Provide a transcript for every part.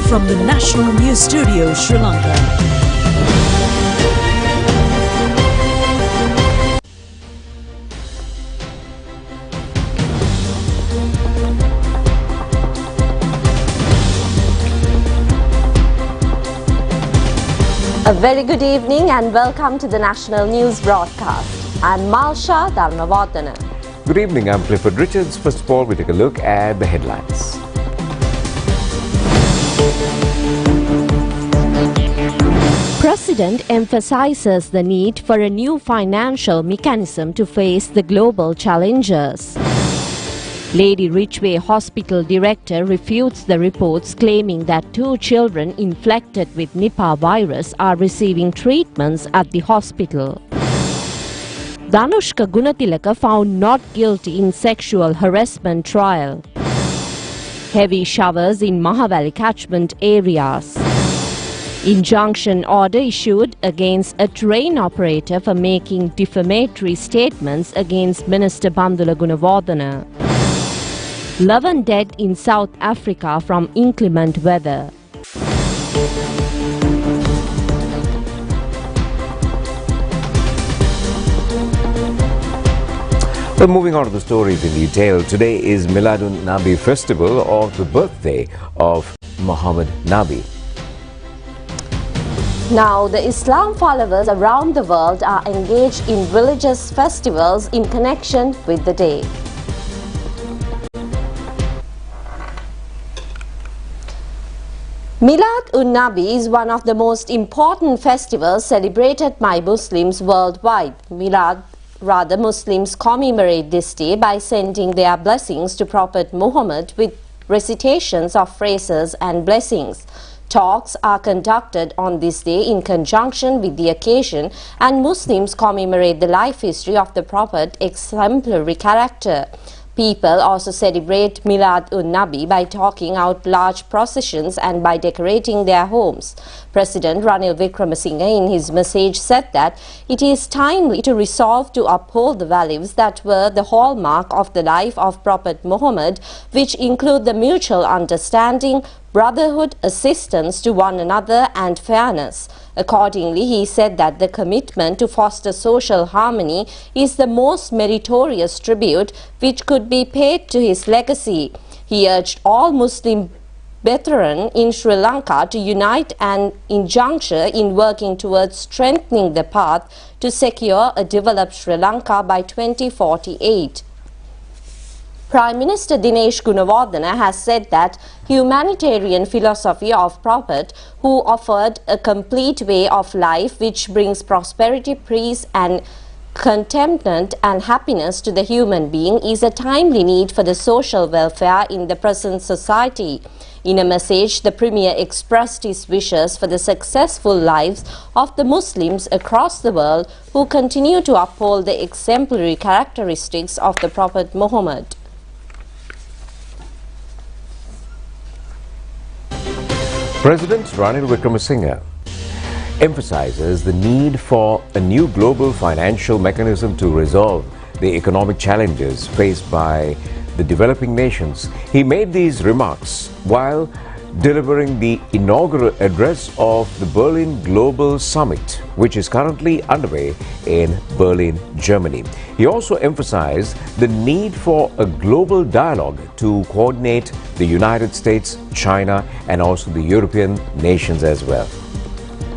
from the National News Studio, Sri Lanka. A very good evening and welcome to the National News Broadcast. I'm Malsha Dharmavardhana. Good evening, I'm Clifford Richards. First of all, we take a look at the headlines. President emphasizes the need for a new financial mechanism to face the global challenges. Lady Ridgeway Hospital director refutes the reports claiming that 2 children infected with Nipah virus are receiving treatments at the hospital. Dhanushka Gunatilaka found not guilty in sexual harassment trial. Heavy showers in Mahavali catchment areas. Injunction order issued against a train operator for making defamatory statements against Minister Bandula Gunawardena. 11 dead in South Africa from inclement weather. Well, moving on to the stories in detail, today is Miladun Nabi festival, or the birthday of Muhammad Nabi. Now, the Islam followers around the world are engaged in religious festivals in connection with the day. Milad-un-Nabi is one of the most important festivals celebrated by Muslims worldwide. Muslims commemorate this day by sending their blessings to Prophet Muhammad with recitations of phrases and blessings. Talks are conducted on this day in conjunction with the occasion, and Muslims commemorate the life history of the Prophet's exemplary character. People also celebrate Milad-un-Nabi by talking out large processions and by decorating their homes. President Ranil Wickremesinghe in his message said that it is timely to resolve to uphold the values that were the hallmark of the life of Prophet Muhammad, which include the mutual understanding, brotherhood, assistance to one another and fairness. Accordingly, he said that the commitment to foster social harmony is the most meritorious tribute which could be paid to his legacy. He urged all Muslim brethren in Sri Lanka to unite and injuncture in working towards strengthening the path to secure a developed Sri Lanka by 2048. Prime Minister Dinesh Gunawardena has said that humanitarian philosophy of Prophet, who offered a complete way of life which brings prosperity, peace and contentment and happiness to the human being, is a timely need for the social welfare in the present society. In a message, the Premier expressed his wishes for the successful lives of the Muslims across the world who continue to uphold the exemplary characteristics of the Prophet Muhammad. President Ranil Wickremesinghe emphasizes the need for a new global financial mechanism to resolve the economic challenges faced by the developing nations. He made these remarks while delivering the inaugural address of the Berlin Global Summit, which is currently underway in Berlin, Germany. He also emphasized the need for a global dialogue to coordinate the United States, China, and also the European nations as well.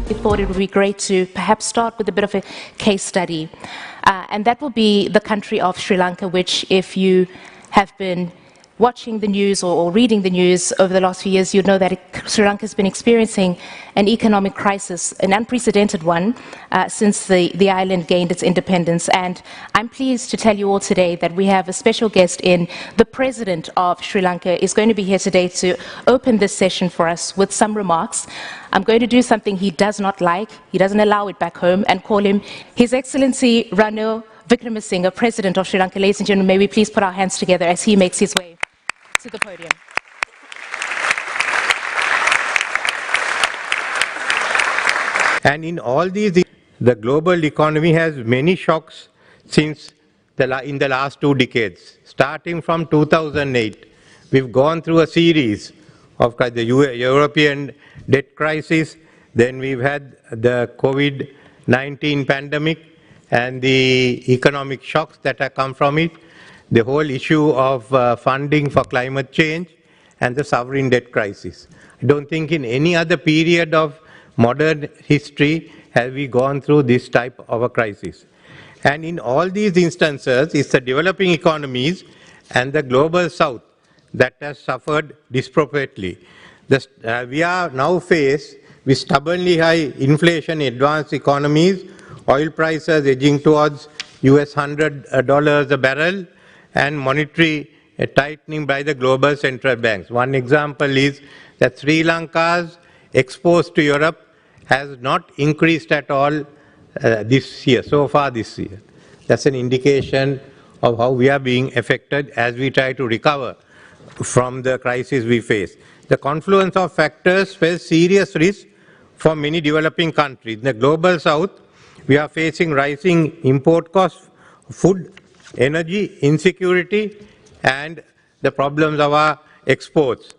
We thought it would be great to perhaps start with a bit of a case study, and that will be the country of Sri Lanka, which, if you have been watching the news or reading the news over the last few years, you'd know that Sri Lanka has been experiencing an economic crisis, an unprecedented one, since the island gained its independence. And I'm pleased to tell you all today that we have a special guest in. The President of Sri Lanka is going to be here today to open this session for us with some remarks. I'm going to do something he does not like, he doesn't allow it back home, and call him His Excellency Ranil Wickremesinghe, President of Sri Lanka. Ladies and gentlemen, may we please put our hands together as he makes his way to the podium. And in all these, the global economy has many shocks since in the last 2 decades. Starting from 2008, we've gone through a series of the European debt crisis, then we've had the COVID-19 pandemic and the economic shocks that have come from it, the whole issue of funding for climate change, and the sovereign debt crisis. I don't think in any other period of modern history have we gone through this type of a crisis. And in all these instances, it's the developing economies and the global south that has suffered disproportionately. We are now faced with stubbornly high inflation in advanced economies, oil prices edging towards US $100 a barrel, and monetary tightening by the global central banks. One example is that Sri Lanka's exports to Europe has not increased at all this year, so far this year. That's an indication of how we are being affected as we try to recover from the crisis we face. The confluence of factors spells serious risk for many developing countries. In the global south, we are facing rising import costs, food, energy, insecurity, and the problems of our exports.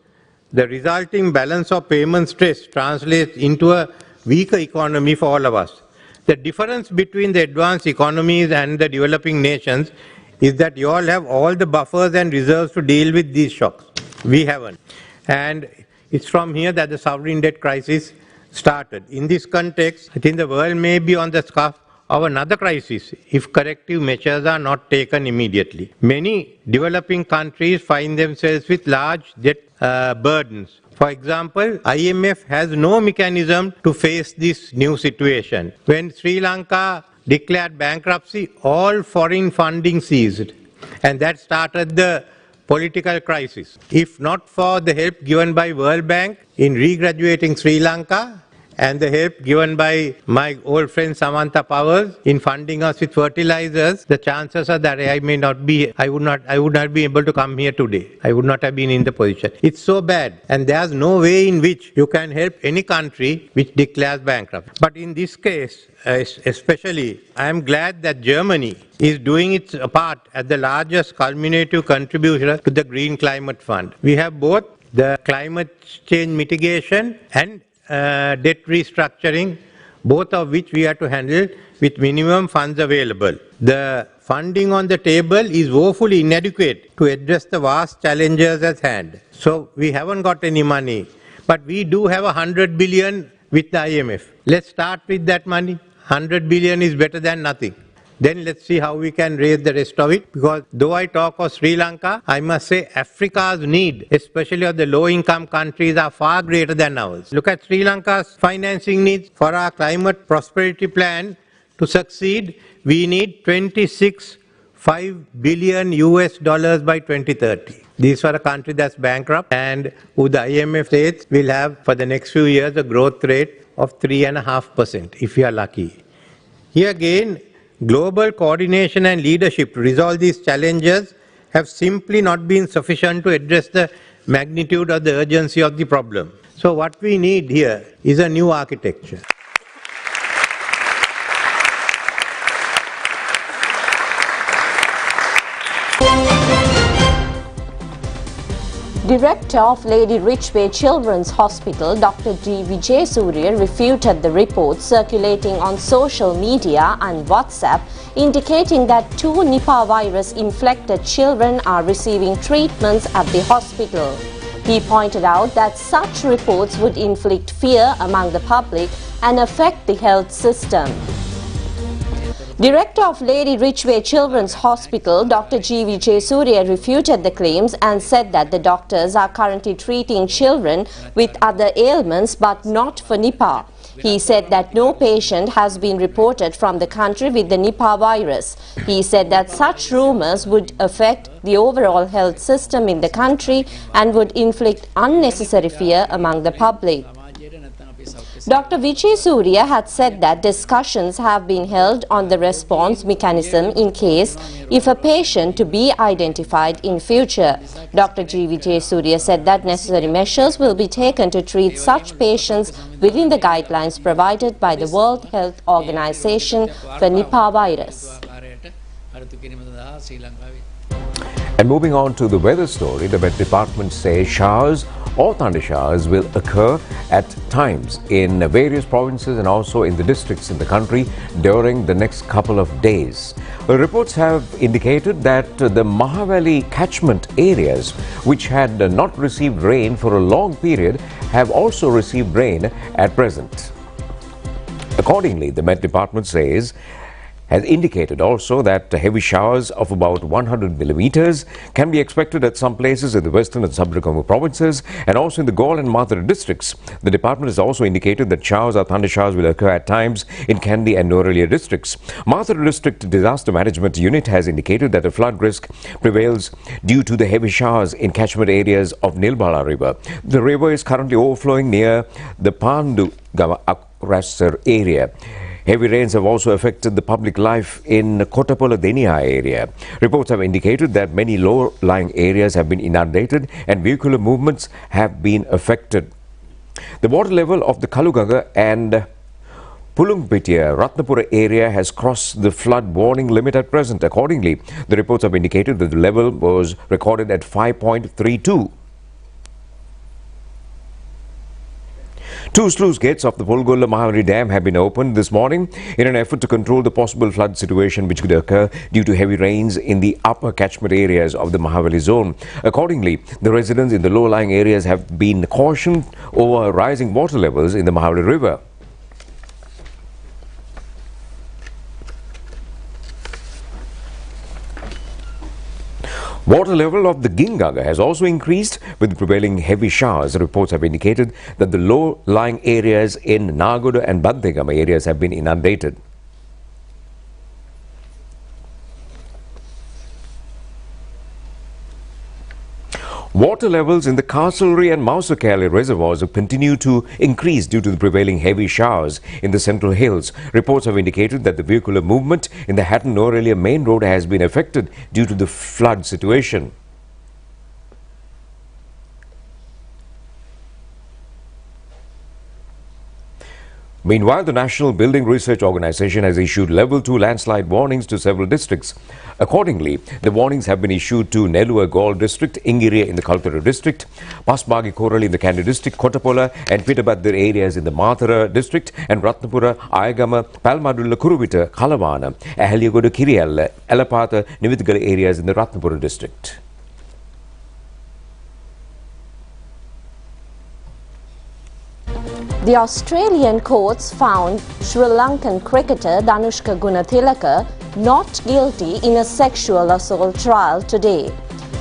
The resulting balance of payment stress translates into a weaker economy for all of us. The difference between the advanced economies and the developing nations is that you all have all the buffers and reserves to deal with these shocks. We haven't. And it's from here that the sovereign debt crisis started. In this context, I think the world may be on the cusp of another crisis if corrective measures are not taken immediately. Many developing countries find themselves with large debt burdens. For example, IMF has no mechanism to face this new situation. When Sri Lanka declared bankruptcy, all foreign funding ceased, and that started the political crisis. If not for the help given by World Bank in regraduating Sri Lanka, and the help given by my old friend Samantha Powers in funding us with fertilizers, the chances are that I would not be able to come here today. I would not have been in the position. It's so bad, and there's no way in which you can help any country which declares bankrupt. But in this case, especially, I am glad that Germany is doing its part as the largest culminative contributor to the Green Climate Fund. We have both the climate change mitigation and debt restructuring, both of which we have to handle with minimum funds available. The funding on the table is woefully inadequate to address the vast challenges at hand. So we haven't got any money, but we do have 100 billion with the IMF. Let's start with that money. 100 billion is better than nothing. Then let's see how we can raise the rest of it, because though I talk of Sri Lanka, I must say Africa's need, especially of the low-income countries, are far greater than ours. Look at Sri Lanka's financing needs. For our climate prosperity plan to succeed, we need $26.5 billion US by 2030. This is for a country that's bankrupt and who the IMF says will have for the next few years a growth rate of 3.5% if we are lucky. Here again, global coordination and leadership to resolve these challenges have simply not been sufficient to address the magnitude or the urgency of the problem. So what we need here is a new architecture. Director of Lady Ridgeway Children's Hospital, Dr. D. Vijay Surya, refuted the reports circulating on social media and WhatsApp indicating that 2 Nipah virus-infected children are receiving treatments at the hospital. He pointed out that such reports would inflict fear among the public and affect the health system. Director of Lady Ridgeway Children's Hospital, Dr. G. Vijay Surya, refuted the claims and said that the doctors are currently treating children with other ailments but not for Nipah. He said that no patient has been reported from the country with the Nipah virus. He said that such rumors would affect the overall health system in the country and would inflict unnecessary fear among the public. Dr. Vijay Surya had said that discussions have been held on the response mechanism in case if a patient to be identified in future. Dr. G. Vijay Surya said that necessary measures will be taken to treat such patients within the guidelines provided by the World Health Organization for Nipah virus. And moving on to the weather story, the Met Department says showers or thunder showers will occur at times in various provinces and also in the districts in the country during the next couple of days. Reports have indicated that the Mahavali catchment areas, which had not received rain for a long period, have also received rain at present. Accordingly, the Met Department has indicated also that heavy showers of about 100 millimeters can be expected at some places in the western and sub-Sub-Regional provinces and also in the Galle and Mathura districts. The department has also indicated that showers or thunder showers will occur at times in Kandy and Noralia districts. Mathura District Disaster Management Unit has indicated that a flood risk prevails due to the heavy showers in catchment areas of Nilbala River. The river is currently overflowing near the Pandu Gavakrasar area. Heavy rains have also affected the public life in Kottapola Denia area. Reports have indicated that many low-lying areas have been inundated and vehicular movements have been affected. The water level of the Kaluganga and Pulungpitiya Ratnapura area has crossed the flood warning limit at present. Accordingly, the reports have indicated that the level was recorded at 5.32. Two sluice gates of the Polgolla Mahavali Dam have been opened this morning in an effort to control the possible flood situation which could occur due to heavy rains in the upper catchment areas of the Mahavali zone. Accordingly, the residents in the low-lying areas have been cautioned over rising water levels in the Mahavali River. Water level of the Gingaga has also increased with the prevailing heavy showers. Reports have indicated that the low-lying areas in Nagoda and Bandegama areas have been inundated. Water levels in the Kasuri and Mausakali reservoirs have continued to increase due to the prevailing heavy showers in the central hills. Reports have indicated that the vehicular movement in the Hatton-Norelia main road has been affected due to the flood situation. Meanwhile, the National Building Research Organization has issued Level 2 landslide warnings to several districts. Accordingly, the warnings have been issued to Nellua Galle district, Ingiriya in the Kaltara district, Pasmagi Korali in the Kandy district, Kottapola and Pittabaddir areas in the Mathura district, and Ratnapura, Ayagama, Palmadulla, Kuruvita, Kalavana, Ahaliyagoda, Kiriyalla, Elapatha, Nivithgala areas in the Ratnapura district. The Australian courts found Sri Lankan cricketer Dhanushka Gunatilaka not guilty in a sexual assault trial today.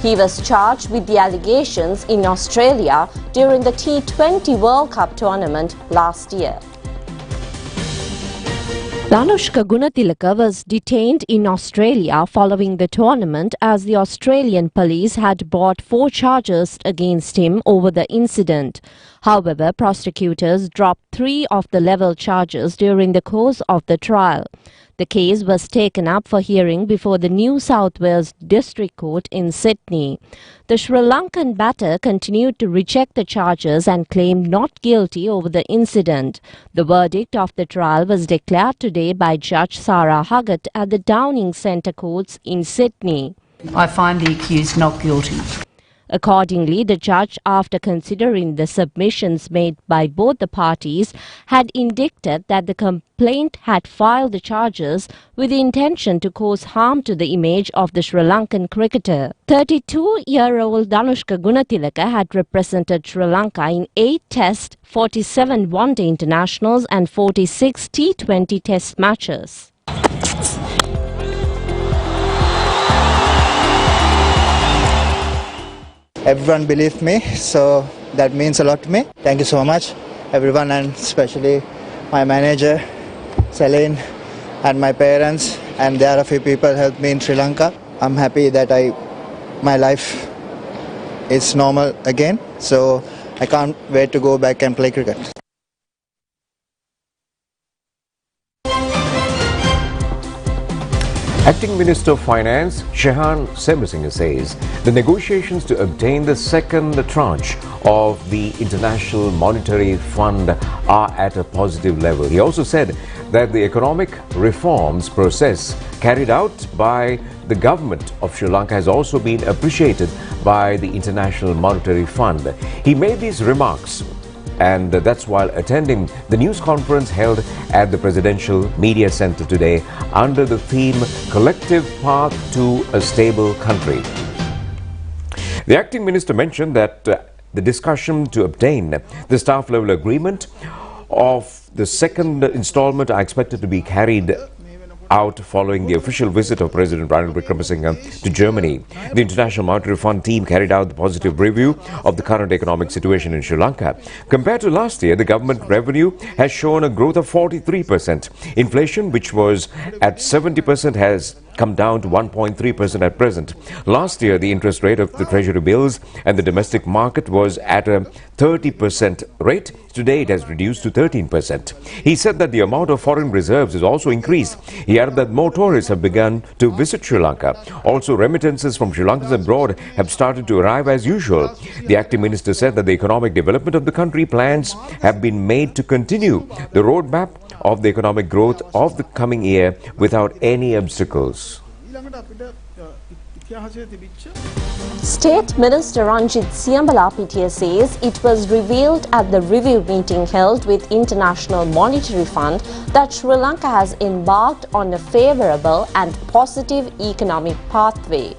He was charged with the allegations in Australia during the T20 World Cup tournament last year. Dhanushka Gunatilaka was detained in Australia following the tournament as the Australian police had brought 4 charges against him over the incident. However, prosecutors dropped 3 of the level charges during the course of the trial. The case was taken up for hearing before the New South Wales District Court in Sydney. The Sri Lankan batter continued to reject the charges and claimed not guilty over the incident. The verdict of the trial was declared today by Judge Sarah Huggett at the Downing Centre Courts in Sydney. I find the accused not guilty. Accordingly, the judge, after considering the submissions made by both the parties, had indicted that the complaint had filed the charges with the intention to cause harm to the image of the Sri Lankan cricketer. 32-year-old Dhanushka Gunatilaka had represented Sri Lanka in 8 Test, 47 One-Day Internationals and 46 T20 Test matches. Everyone believed me, so that means a lot to me. Thank you so much, everyone, and especially my manager, Celine, and my parents, and there are a few people helped me in Sri Lanka. I'm happy that my life is normal again, so I can't wait to go back and play cricket. Acting Minister of Finance Shehan Semasinga says the negotiations to obtain the second tranche of the International Monetary Fund are at a positive level. He also said that the economic reforms process carried out by the government of Sri Lanka has also been appreciated by the International Monetary Fund. He made these remarks, and that's while attending the news conference held at the Presidential Media Center today under the theme Collective Path to a Stable Country. The acting minister mentioned that the discussion to obtain the staff level agreement of the second installment are expected to be carried out following the official visit of President Ranil Wickremesinghe to Germany. The International Monetary Fund team carried out the positive review of the current economic situation in Sri Lanka. Compared to last year, the government revenue has shown a growth of 43%. Inflation, which was at 70%, has come down to 1.3% at present. Last year, the interest rate of the treasury bills and the domestic market was at a 30% rate. Today, it has reduced to 13%. He said that the amount of foreign reserves has also increased. He added that more tourists have begun to visit Sri Lanka. Also, remittances from Sri Lankans abroad have started to arrive as usual. The acting minister said that the economic development of the country plans have been made to continue the roadmap of the economic growth of the coming year without any obstacles. State Minister Ranjit Siyambalapitiya says it was revealed at the review meeting held with International Monetary Fund that Sri Lanka has embarked on a favourable and positive economic pathway.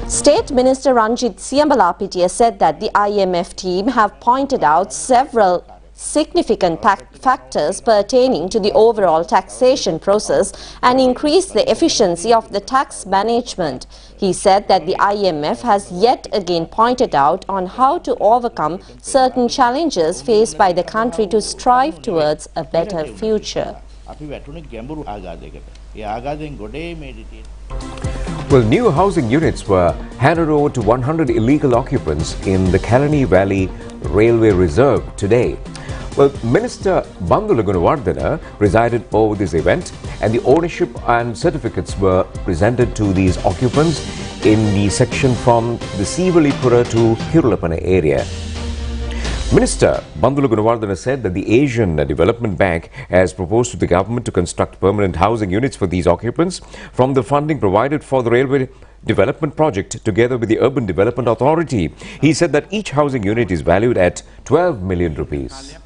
State Minister Ranjit Siyambalapitiya said that the IMF team have pointed out several significant factors pertaining to the overall taxation process and increase the efficiency of the tax management. He said that the IMF has yet again pointed out on how to overcome certain challenges faced by the country to strive towards a better future. Well, new housing units were handed over to 100 illegal occupants in the Kalani Valley Railway Reserve today. Well, Minister Bandula Gunawardena presided over this event, and the ownership and certificates were presented to these occupants in the section from the Sivalipura to Kirulapana area. Minister Bandula Gunawardena said that the Asian Development Bank has proposed to the government to construct permanent housing units for these occupants from the funding provided for the railway development project together with the Urban Development Authority. He said that each housing unit is valued at 12 million rupees.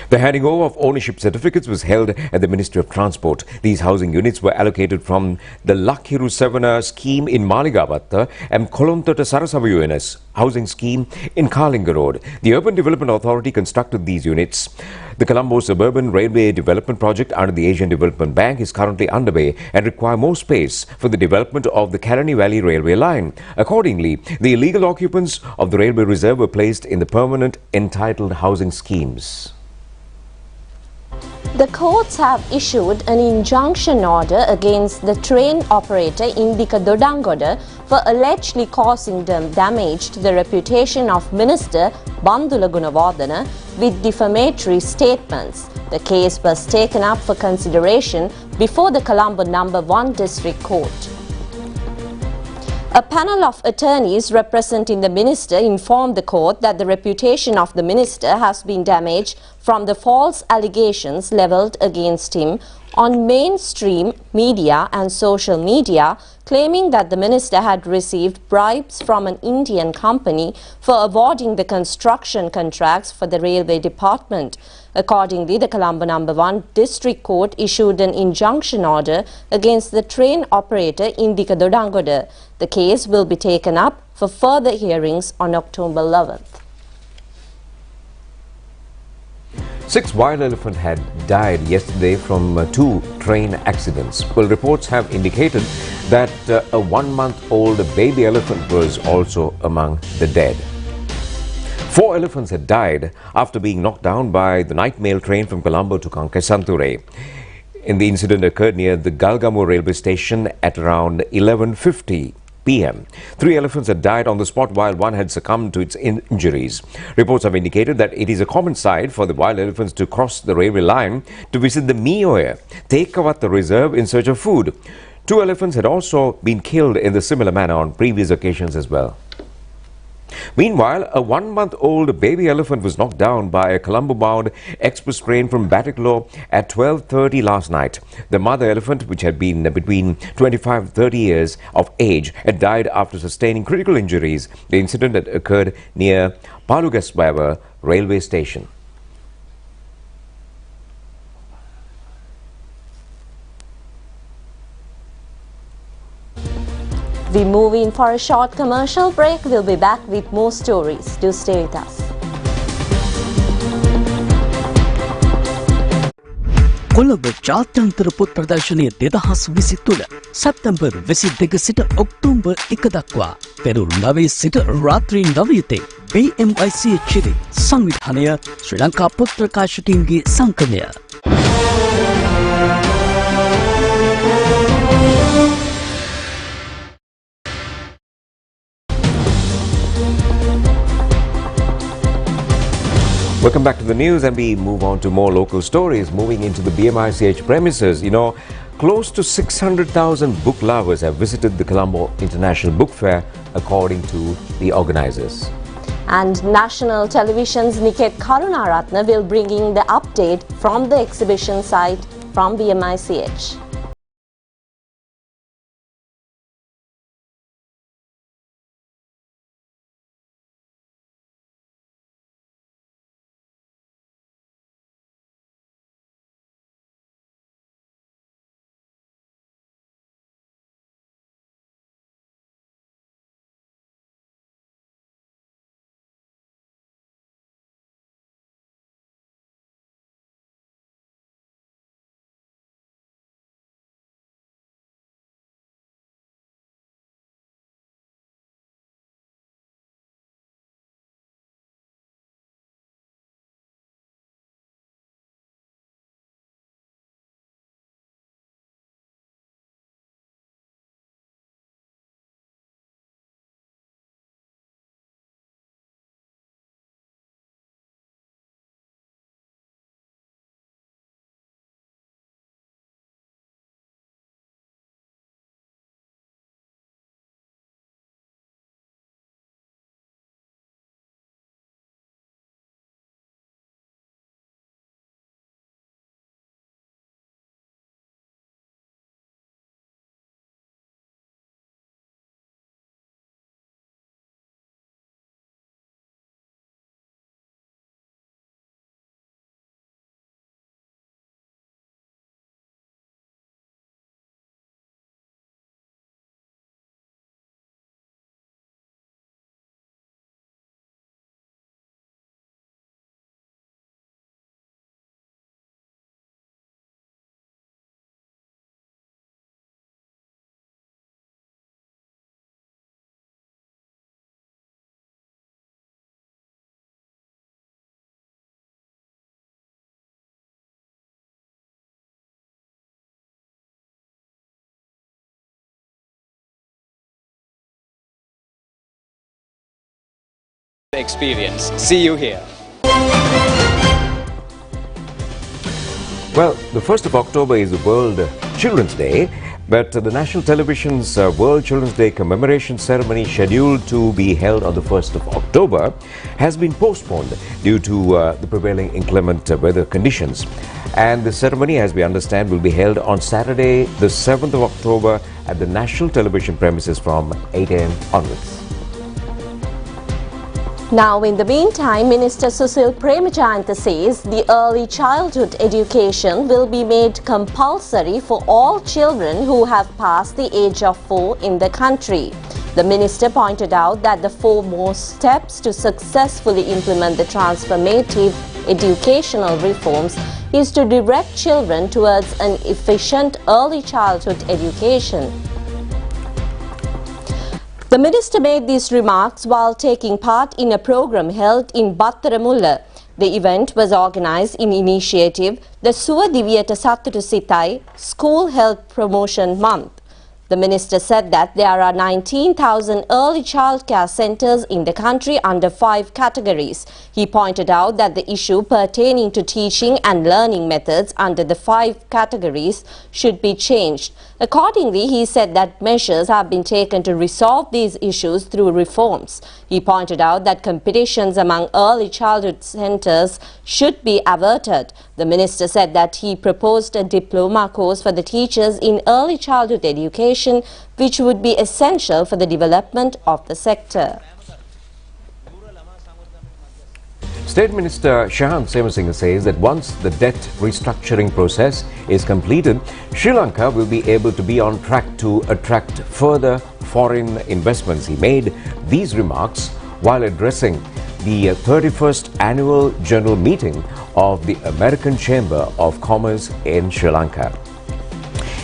The handing over of ownership certificates was held at the Ministry of Transport. These housing units were allocated from the Lakhiru Savana scheme in Maligavatta and Kolontota Sarasavayunas housing scheme in Kalinga Road. The Urban Development Authority constructed these units. The Colombo Suburban Railway Development Project under the Asian Development Bank is currently underway and require more space for the development of the Kalani Valley Railway line. Accordingly, the illegal occupants of the railway reserve were placed in the permanent entitled housing schemes. The courts have issued an injunction order against the train operator Indika Dodangoda for allegedly causing damage to the reputation of Minister Bandula Gunawardena with defamatory statements. The case was taken up for consideration before the Colombo No. 1 District Court. A panel of attorneys representing the minister informed the court that the reputation of the minister has been damaged from the false allegations levelled against him on mainstream media and social media, claiming that the minister had received bribes from an Indian company for awarding the construction contracts for the railway department. Accordingly, the Colombo No. 1 District Court issued an injunction order against the train operator Indika Dodangoda. The case will be taken up for further hearings on October 11th. 6 wild elephants had died yesterday from 2 train accidents. Well, reports have indicated that a 1-month-old baby elephant was also among the dead. 4 elephants had died after being knocked down by the night mail train from Colombo to Kankesanture. The incident occurred near the Galgamu railway station at around 11:50 p.m. 3 elephants had died on the spot while 1 had succumbed to its injuries. Reports have indicated that it is a common sight for the wild elephants to cross the railway line to visit the Mioya, Tekavatta reserve in search of food. 2 elephants had also been killed in the similar manner on previous occasions as well. Meanwhile, a one-month-old baby elephant was knocked down by a Colombo-bound express train from Batticaloa at 12:30 last night. The mother elephant, which had been between 25 and 30 years of age, had died after sustaining critical injuries. The incident had occurred near Palugasbawa railway station. We move in for a short commercial break. We'll be back with more stories. Do stay with us. Colombo ජාත්‍යන්තර පොත් ප්‍රදර්ශනය 2023 සැප්තැම්බර් 22 සිට October 1 දක්වා පෙරවරු 9 සිට රාත්‍රී 9 තෙක් BMICH සංවිධානය ශ්‍රී ලංකා පොත් ප්‍රකාශකයින්ගේ සංගමය. Welcome back to the news, and we move on to more local stories. Moving into the BMICH premises, close to 600,000 book lovers have visited the Colombo International Book Fair, according to the organizers. And National Television's Niket Karunaratne will bring in the update from the exhibition site from BMICH. Experience. See you here. Well, the 1st of October is the World Children's Day, but the National Television's World Children's Day commemoration ceremony, scheduled to be held on the 1st of October, has been postponed due to the prevailing inclement weather conditions. And the ceremony, as we understand, will be held on Saturday, the 7th of October at the National Television premises from 8 a.m. onwards. Now, in the meantime, Minister Susil Premajayantha says the early childhood education will be made compulsory for all children who have passed the age of 4 in the country. The minister pointed out that the foremost steps to successfully implement the transformative educational reforms is to direct children towards an efficient early childhood education. The minister made these remarks while taking part in a program held in Battaramulla. The event was organised in initiative the Suwa Diviyata Sattutu Sitai School Health Promotion Month. The minister said that there are 19,000 early childcare centres in the country under 5 categories. He pointed out that the issue pertaining to teaching and learning methods under the 5 categories should be changed. Accordingly, he said that measures have been taken to resolve these issues through reforms. He pointed out that competitions among early childhood centres should be averted. The minister said that he proposed a diploma course for the teachers in early childhood education, which would be essential for the development of the sector. State Minister Shahan Semasinghe says that once the debt restructuring process is completed, Sri Lanka will be able to be on track to attract further foreign investments. He made these remarks while addressing the 31st annual general meeting of the American Chamber of Commerce in Sri Lanka.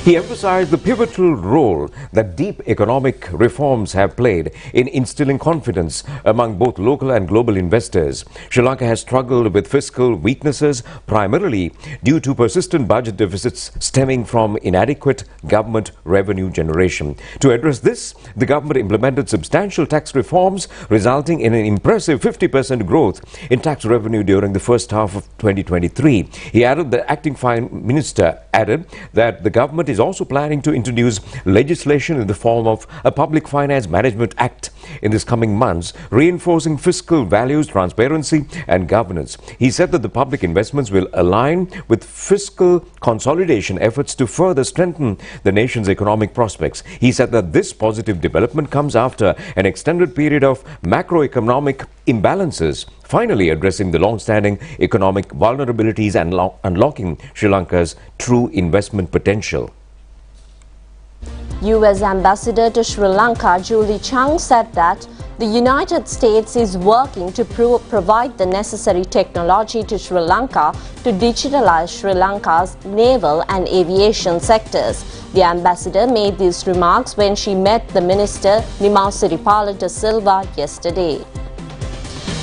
He emphasized the pivotal role that deep economic reforms have played in instilling confidence among both local and global investors. Sri Lanka has struggled with fiscal weaknesses, primarily due to persistent budget deficits stemming from inadequate government revenue generation. To address this, the government implemented substantial tax reforms, resulting in an impressive 50% growth in tax revenue during the first half of 2023. He added, the acting Finance Minister added that the government is also planning to introduce legislation in the form of a Public Finance Management Act in this coming months, reinforcing fiscal values, transparency and governance. He said that the public investments will align with fiscal consolidation efforts to further strengthen the nation's economic prospects. He said that this positive development comes after an extended period of macroeconomic imbalances, finally addressing the long-standing economic vulnerabilities and unlocking Sri Lanka's true investment potential. U.S. Ambassador to Sri Lanka Julie Chang said that the United States is working to provide the necessary technology to Sri Lanka to digitalize Sri Lanka's naval and aviation sectors. The ambassador made these remarks when she met the Minister Nimau de Silva yesterday.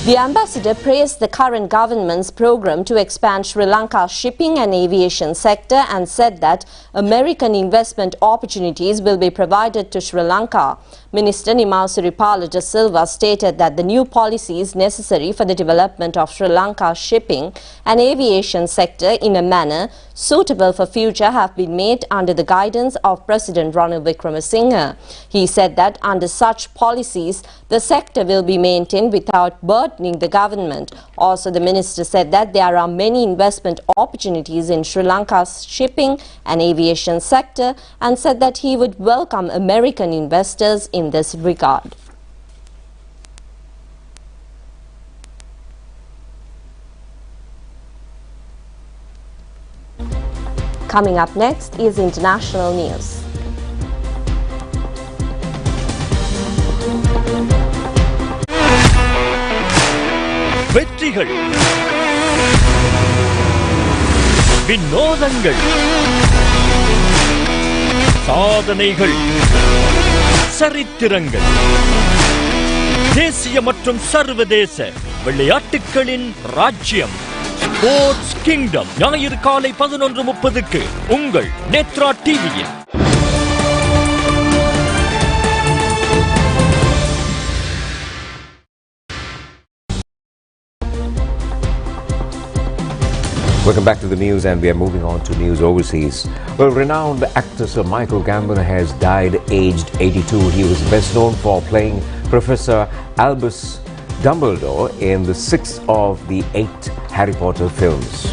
The ambassador praised the current government's program to expand Sri Lanka's shipping and aviation sector and said that American investment opportunities will be provided to Sri Lanka. Minister Nimau de Silva stated that the new policies necessary for the development of Sri Lanka's shipping and aviation sector in a manner suitable for future have been made under the guidance of President Ranil Wickremesinghe. He said that under such policies, the sector will be maintained without burdening the government. Also, the minister said that there are many investment opportunities in Sri Lanka's shipping and aviation sector and said that he would welcome American investors in this regard. Coming up next is international news. வெற்றிகள், வினோதங்கள், சாதனைகள், சரித்திரங்கள், தேசிய மற்றும் சர்வதேச விளையாட்டுகளின் ராஜ்யம் sports kingdom ஞாயிறு காலை 11:30க்கு உங்கள் நேத்ரா டிவியில். Welcome back to the news, and we are moving on to news overseas. Well, renowned actor Sir Michael Gambon has died aged 82. He was best known for playing Professor Albus Dumbledore in the 6th of the 8 Harry Potter films.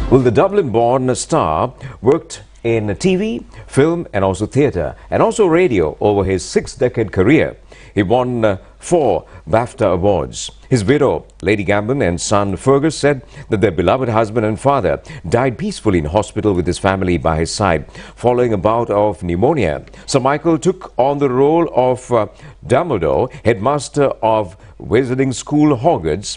Well, the Dublin-born star worked in TV, film and also theatre and also radio over his 6-decade career. He won 4 BAFTA awards. His widow, Lady Gambon, and son Fergus said that their beloved husband and father died peacefully in hospital with his family by his side following a bout of pneumonia. Sir Michael took on the role of Dumbledore, headmaster of Wizarding School Hogwarts,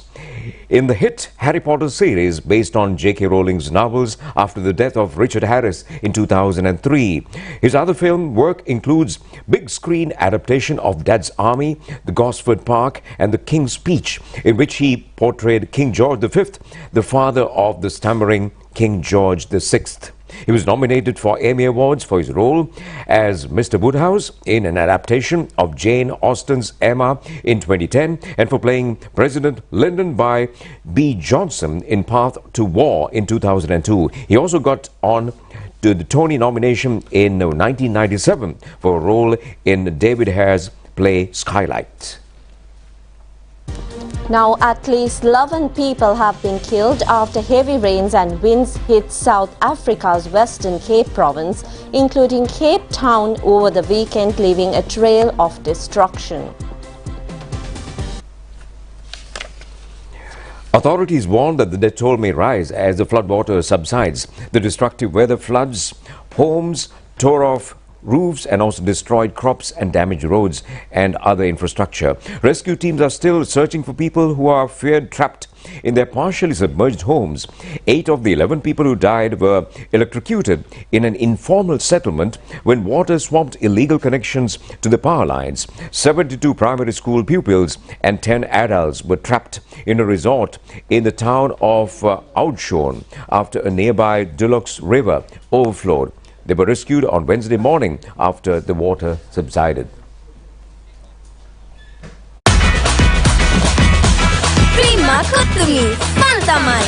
in the hit Harry Potter series based on J.K. Rowling's novels after the death of Richard Harris in 2003. His other film work includes big screen adaptation of Dad's Army, The Gosford Park and The King's Speech, in which he portrayed King George V, the father of the stammering King George VI. He was nominated for Emmy Awards for his role as Mr. Woodhouse in an adaptation of Jane Austen's Emma in 2010 and for playing President Lyndon by B. Johnson in Path to War in 2002. He also got on to the Tony nomination in 1997 for a role in David Hare's play Skylight. Now, at least 11 people have been killed after heavy rains and winds hit South Africa's Western Cape province, including Cape Town over the weekend, leaving a trail of destruction. Authorities warn that the death toll may rise as the floodwater subsides. The destructive weather floods homes, tore off roofs and also destroyed crops and damaged roads and other infrastructure. Rescue teams are still searching for people who are feared trapped in their partially submerged homes. 8 of the 11 people who died were electrocuted in an informal settlement when water swamped illegal connections to the power lines. 72 primary school pupils and 10 adults were trapped in a resort in the town of Oudtshoorn after a nearby Deluxe River overflowed. They were rescued on Wednesday morning after the water subsided. Prima Kutumi, Pantamai.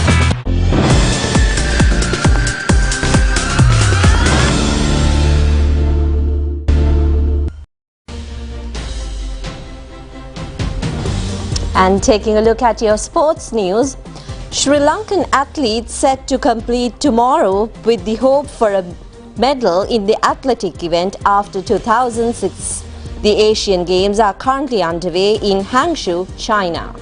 And taking a look at your sports news, Sri Lankan athletes set to compete tomorrow with the hope for a medal in the athletic event after 2006. The Asian Games are currently underway in Hangzhou, China.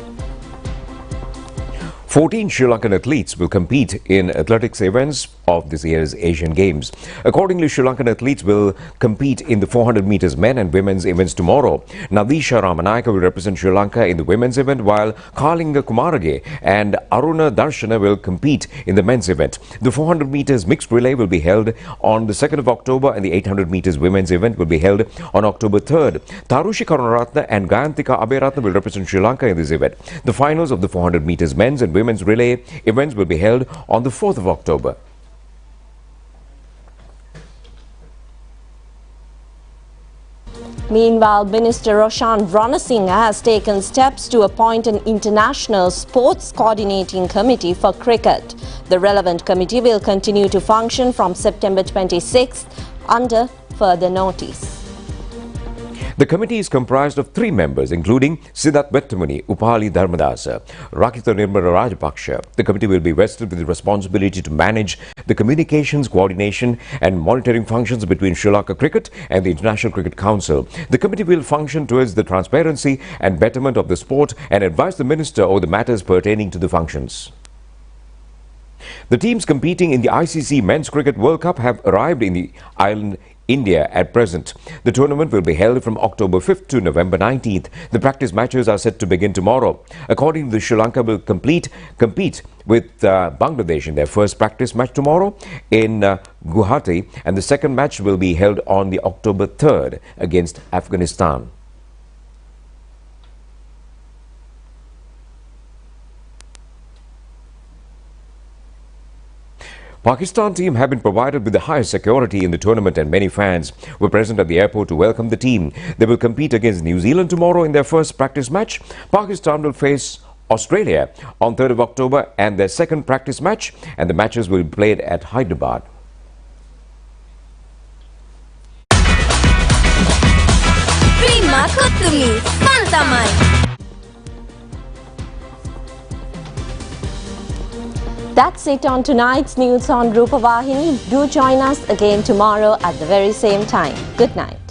14 Sri Lankan athletes will compete in athletics events of this year's Asian Games. Accordingly, Sri Lankan athletes will compete in the 400 meters men and women's events tomorrow. Navisha Ramanayaka will represent Sri Lanka in the women's event, while Kalinga Kumarage and Aruna Darshana will compete in the men's event. The 400 meters mixed relay will be held on the 2nd of October and the 800 meters women's event will be held on October 3rd. Tarushi Karunaratne and Gayantika Aberatne will represent Sri Lanka in this event. The finals of the 400 meters men's and women's relay events will be held on the 4th of October. Meanwhile, Minister Roshan Ranasinghe has taken steps to appoint an international sports coordinating committee for cricket. The relevant committee will continue to function from September 26th under further notice. The committee is comprised of 3 members, including Siddharth Vettamuni, Upali Dharmadasa, Rakita Nirmala Rajapaksa. The committee will be vested with the responsibility to manage the communications, coordination and monitoring functions between Sri Lanka Cricket and the International Cricket Council. The committee will function towards the transparency and betterment of the sport and advise the minister over the matters pertaining to the functions. The teams competing in the ICC Men's Cricket World Cup have arrived in the island India at present. The tournament will be held from October 5th to November 19th. The practice matches are set to begin tomorrow. Accordingly, Sri Lanka will compete with Bangladesh in their first practice match tomorrow in Guwahati, and the second match will be held on the October 3rd against Afghanistan. Pakistan team have been provided with the highest security in the tournament and many fans were present at the airport to welcome the team. They will compete against New Zealand tomorrow in their first practice match. Pakistan will face Australia on 3rd of October and their second practice match, and the matches will be played at Hyderabad. Prima Kutumi, Pantamai. That's it on tonight's news on Rupavahini. Do join us again tomorrow at the very same time. Good night.